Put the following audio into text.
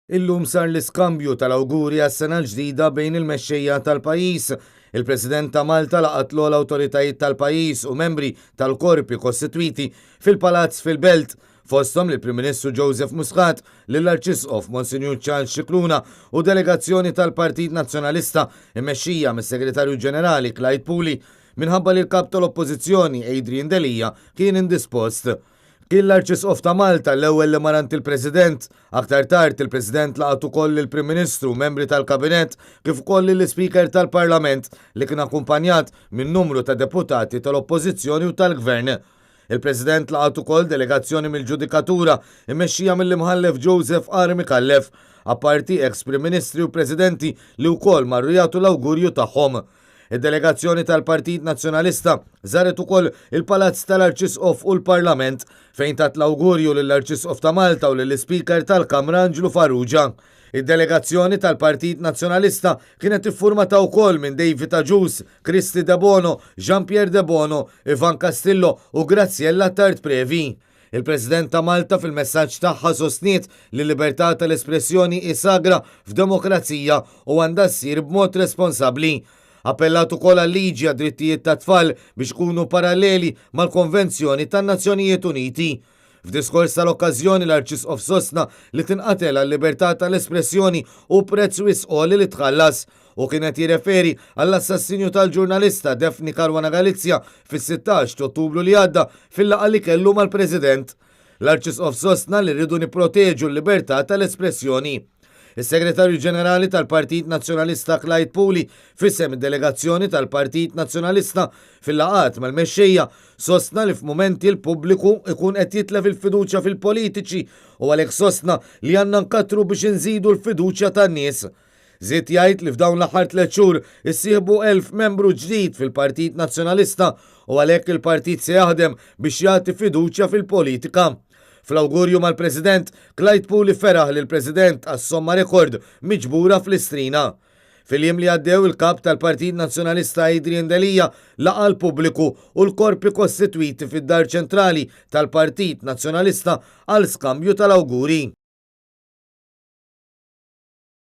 Illum sar l-iskambju tal-awguri għas-sena l-ġdida bejn il-mexxejja tal-pajjiż. Il-President ta' Malta laqatlu l-awtoritajiet tal-pajjiż u membri tal-korpi kostitwiti fil-Palazz fil-Belt fosthom lill-Prim Ministru Joseph Muscat, lill-Arċisqof Monsinjur Charles Scicluna u delegazzjoni tal-Partit Nazzjonalista immexxija mis-Segretarju Ġenerali Clyde Pooley minħabba li l-kap tal-Oppożizzjoni Adrian Delija kien indispost. Kien l-Arċisqof ta' Malta l-ewwel li marant il-President, aktar tard il-President laqat ukoll il-Prim Ministru, membri tal-Kabinett, kif ukoll l-Speaker tal-Parlament li kien akkumpanjat minn numru ta' deputati tal-Oppożizzjoni u tal-Gvern. Il-President laqat ukoll delegazzjoni mill-Ġudikatura immexxija mill-Imħallef Joseph R. Mikallef, apparti ex-Prim Ministri u Presidenti li wkoll marru jagħtu l-awgurju tagħhom. Id-delegazzjoni tal-Partit Nazzjonalista żaret ukoll il-Palazz tal-Arċisqof u l-Parlament fejn tat l-awgurju lill-Arċisqof ta' Malta u lill-Speaker tal-Kamra Angelo Farrugia. Id-delegazzjoni tal-Partit Nazzjonalista kienet iffurmata wkoll minn David Agius, Kristi De Bono, Jean-Pierre De Bono, Ivan Castillo u Graziella Tartprevi. Il-President ta' Malta fil-messaġġ tagħha sostniet li l-libertà tal-espressjoni isagra f'demokrazija u għandha ssir b'mod responsabbli. Appellat ukoll għal-liġi għad-drittijiet ta' tfal biex kunu paralleli mal-Konvenzjoni tan-Nazzjonijiet Uniti. F'diskors tal-okkażjoni l-Arċisqof sostna li tinqatel għal-libertà tal-espressjoni u prezz wisqoli li tħallas u kienet jirreferi għall-assassinju tal-ġurnalista Daphne Caruana Galizia fis-16 Ottubru li għadda fil-laqgħa li kellu mal-President. L-Arċisqof sostna li rridu nipproteġu l-libertà tal-espressjoni. Is-Segretarju Ġenerali tal-Partit Nazzjonalista Clyde Pooley fissem id-delegazzjoni tal-Partit Nazzjonalista fil-laqat mal-mexxejja sostna li f'mumenti l-pubbliku ikun qed jitlef il-fiduċja fil-politiċi u għalhekk sostna li għandna nkatru biex inżidu l-fiduċja tan-nies. Żied jgħid li f'dawn l-aħħar 3 xhur issieħbu 1000 membru ġdid fil-Partit Nazzjonalista u għalhekk il-partit se jaħdem biex jagħti fiduċja fil-politika. Fl-awgurju mal-President, Clyde Pooley feraħ li l-President għas-somma rekord miġbura fl-istrina. Fil-jiem li għaddew il-kap tal-Partit Nazzjonalista Adrian Delija laqa l-pubbliku u l-korpi kostitwiti fid-dar ċentrali tal-Partit Nazzjonalista għal skambju tal-awguri.